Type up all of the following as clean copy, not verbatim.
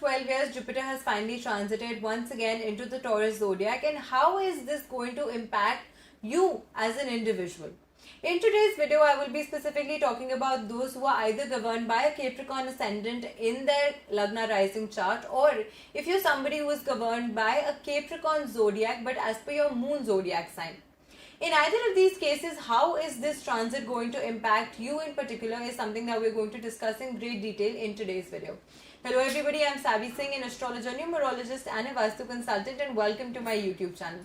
12 years, Jupiter has finally transited once again into the Taurus zodiac. And how is this going to impact you as an individual? In today's video, I will be specifically talking about those who are either governed by a Capricorn ascendant in their Lagna rising chart, or if you're somebody who is governed by a Capricorn zodiac but as per your moon zodiac sign. In either of these cases, how is this transit going to impact you in particular is something that we're going to discuss in great detail in today's video. Hello everybody, I'm Savvy Singh, an astrologer, numerologist and a Vastu consultant, and welcome to my YouTube channel.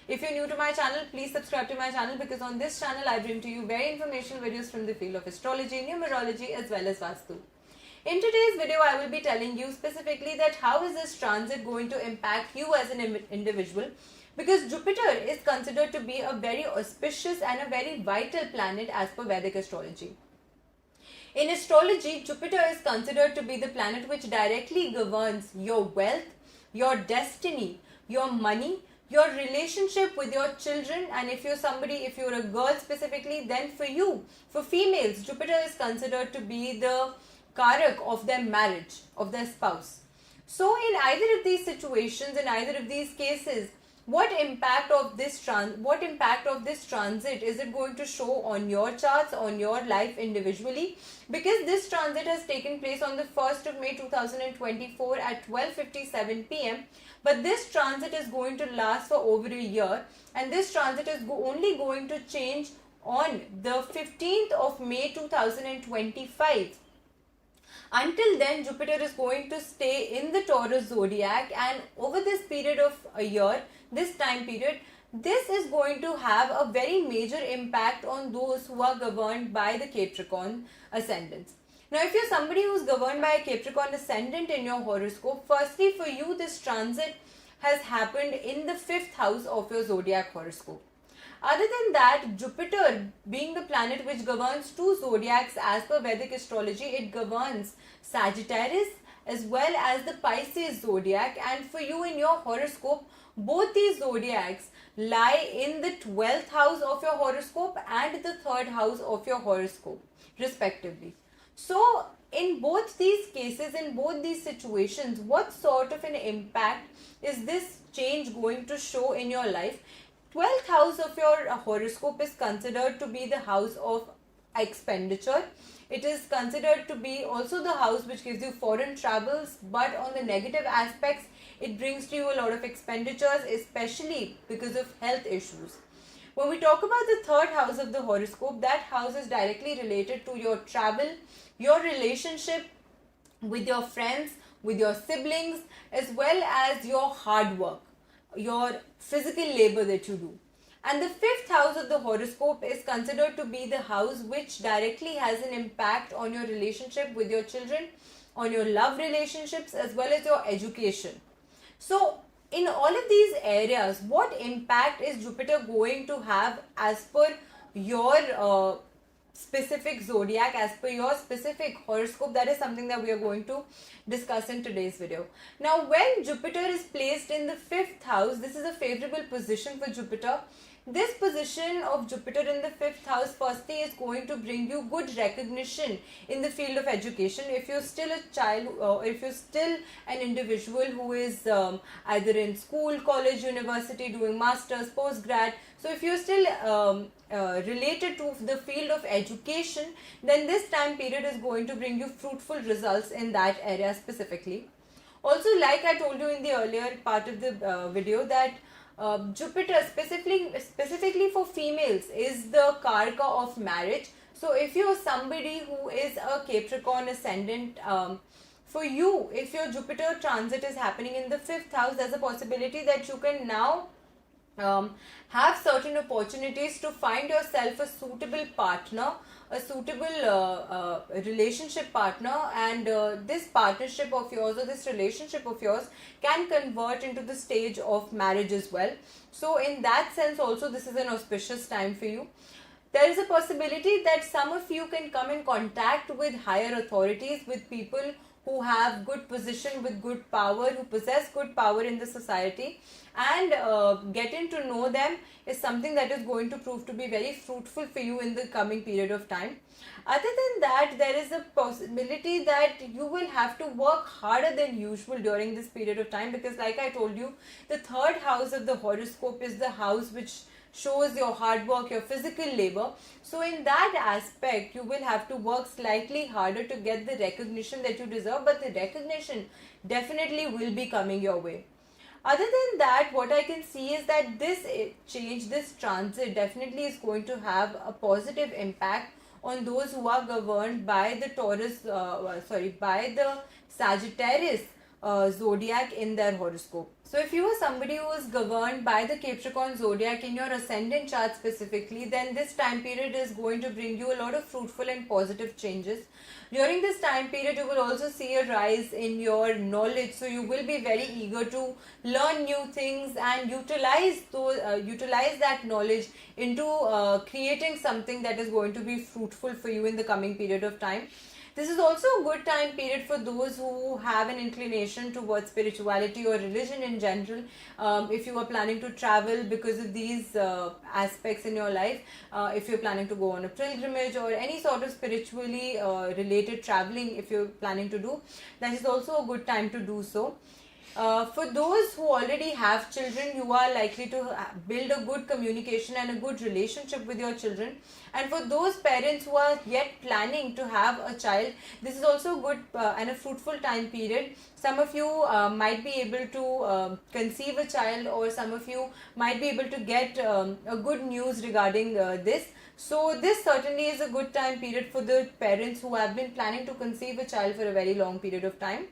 If you're new to my channel, please subscribe to my channel because on this channel I bring to you very informational videos from the field of astrology, numerology as well as Vastu. In today's video, I will be telling you specifically that how is this transit going to impact you as an individual, because Jupiter is considered to be a very auspicious and a very vital planet as per Vedic astrology. In astrology, Jupiter is considered to be the planet which directly governs your wealth, your destiny, your money, your relationship with your children, and if you're a girl specifically, then for females, Jupiter is considered to be the karak of their marriage, of their spouse. So in either of these situations, in either of these cases, what impact of this transit is it going to show on your charts, on your life individually? Because this transit has taken place on the 1st of May 2024 at 12:57 p.m. But this transit is going to last for over a year, and this transit is only going to change on the 15th of May 2025. Until then, Jupiter is going to stay in the Taurus zodiac, and over this period of a year, this time period, this is going to have a very major impact on those who are governed by the Capricorn ascendants. Now, if you're somebody who's governed by a Capricorn ascendant in your horoscope, firstly for you this transit has happened in the 5th house of your zodiac horoscope. Other than that, Jupiter being the planet which governs two zodiacs as per Vedic astrology, it governs Sagittarius as well as the Pisces zodiac, and for you in your horoscope, both these zodiacs lie in the 12th house of your horoscope and the 3rd house of your horoscope respectively. So in both these cases, in both these situations, what sort of an impact is this change going to show in your life? 12th house of your horoscope is considered to be the house of expenditure. It is considered to be also the house which gives you foreign travels, but on the negative aspects, it brings to you a lot of expenditures, especially because of health issues. When we talk about the 3rd house of the horoscope, that house is directly related to your travel, your relationship with your friends, with your siblings, as well as your hard work, your physical labor that you do. And the 5th house of the horoscope is considered to be the house which directly has an impact on your relationship with your children, on your love relationships, as well as your education. So in all of these areas, what impact is Jupiter going to have as per your specific zodiac, as per your specific horoscope? That is something that we are going to discuss in today's video. Now, when Jupiter is placed in the 5th house, this is a favorable position for Jupiter. This position of Jupiter in the 5th house firstly is going to bring you good recognition in the field of education. If you're still a child, or if you're still an individual who is either in school, college, university, doing masters, postgrad, so if you're still related to the field of education, then this time period is going to bring you fruitful results in that area specifically. Also, like I told you in the earlier part of the video, that Jupiter specifically for females is the karaka of marriage. So if you're somebody who is a Capricorn ascendant, for you, if your Jupiter transit is happening in the 5th house, there's a possibility that you can now have certain opportunities to find yourself a suitable partner, a suitable relationship partner, and this partnership of yours or this relationship of yours can convert into the stage of marriage as well. So in that sense also, this is an auspicious time for you. There is a possibility that some of you can come in contact with higher authorities, with people who have good position with good power, who possess good power in the society, and getting to know them is something that is going to prove to be very fruitful for you in the coming period of time. Other than that, there is a possibility that you will have to work harder than usual during this period of time, because like I told you, the third house of the horoscope is the house which shows your hard work, your physical labor. So in that aspect, you will have to work slightly harder to get the recognition that you deserve, but the recognition definitely will be coming your way. Other than that, what I can see is that this change, this transit definitely is going to have a positive impact on those who are governed by the by the Sagittarius zodiac in their horoscope. So if you are somebody who is governed by the Capricorn zodiac in your ascendant chart specifically, then this time period is going to bring you a lot of fruitful and positive changes. During this time period, you will also see a rise in your knowledge. So you will be very eager to learn new things and utilize that knowledge into creating something that is going to be fruitful for you in the coming period of time. This is also a good time period for those who have an inclination towards spirituality or religion in general. If you are planning to travel because of these aspects in your life, if you're planning to go on a pilgrimage or any sort of spiritually related traveling, if you're planning to do, that is also a good time to do so. For those who already have children, you are likely to build a good communication and a good relationship with your children. And for those parents who are yet planning to have a child, this is also a good and a fruitful time period. Some of you might be able to conceive a child, or some of you might be able to get a good news regarding this. So this certainly is a good time period for the parents who have been planning to conceive a child for a very long period of time.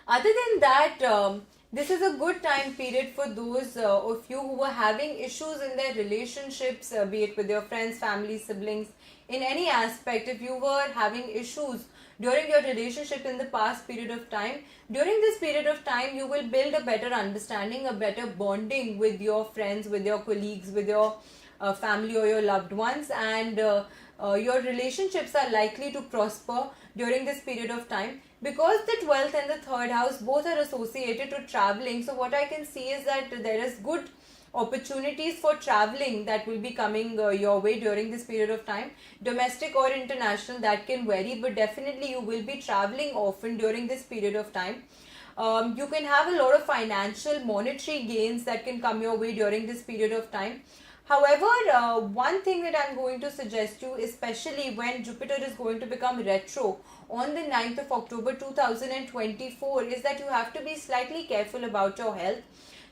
Other than that, this is a good time period for those of you who are having issues in their relationships, be it with your friends, family, siblings, in any aspect. If you were having issues during your relationship in the past period of time, during this period of time, you will build a better understanding, a better bonding with your friends, with your colleagues, with your family or your loved ones, and your relationships are likely to prosper during this period of time, because the 12th and the 3rd house both are associated to traveling. So what I can see is that there is good opportunities for traveling that will be coming your way during this period of time, domestic or international, that can vary, but definitely you will be traveling often during this period of time. You can have a lot of financial monetary gains that can come your way during this period of time. However, one thing that I'm going to suggest you, especially when Jupiter is going to become retro on the 9th of October 2024, is that you have to be slightly careful about your health.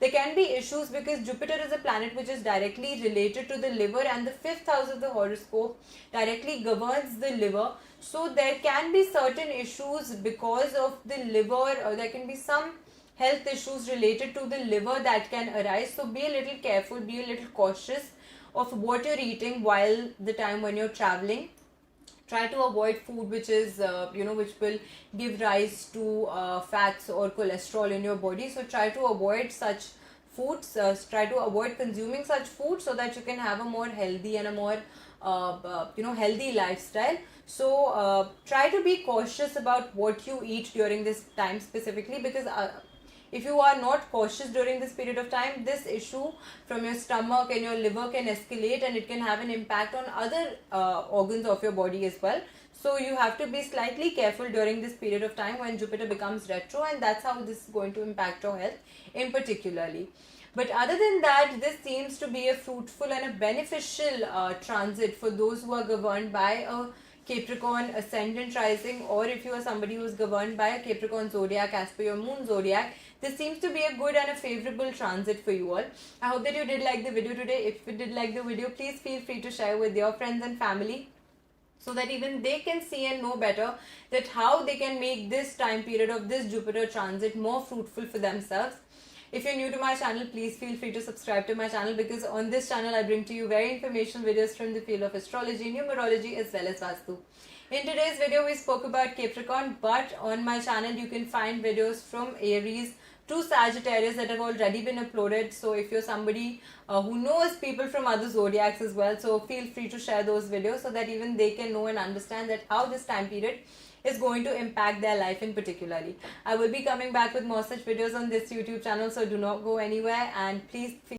There can be issues because Jupiter is a planet which is directly related to the liver, and the 5th house of the horoscope directly governs the liver. So there can be certain issues because of the liver, or there can be some health issues related to the liver that can arise. So be a little careful, be a little cautious of what you're eating while the time when you're traveling. Try to avoid food which is which will give rise to fats or cholesterol in your body. So try to avoid such foods, try to avoid consuming such food, so that you can have a more healthy and a more healthy lifestyle. So try to be cautious about what you eat during this time specifically, because if you are not cautious during this period of time, this issue from your stomach and your liver can escalate, and it can have an impact on other organs of your body as well. So you have to be slightly careful during this period of time when Jupiter becomes retro, and that's how this is going to impact your health in particularly. But other than that, this seems to be a fruitful and a beneficial transit for those who are governed by a Capricorn ascendant rising, or if you are somebody who is governed by a Capricorn zodiac as per your moon zodiac. This seems to be a good and a favorable transit for you all. I hope that you did like the video today. If you did like the video, please feel free to share with your friends and family, so that even they can see and know better that how they can make this time period of this Jupiter transit more fruitful for themselves. If you're new to my channel, please feel free to subscribe to my channel, because on this channel I bring to you very informational videos from the field of astrology, numerology as well as Vastu. In today's video we spoke about Capricorn, but on my channel you can find videos from Aries to Sagittarius that have already been uploaded. So if you're somebody who knows people from other zodiacs as well, so feel free to share those videos so that even they can know and understand that how this time period is going to impact their life in particularly. I will be coming back with more such videos on this YouTube channel, so do not go anywhere, and please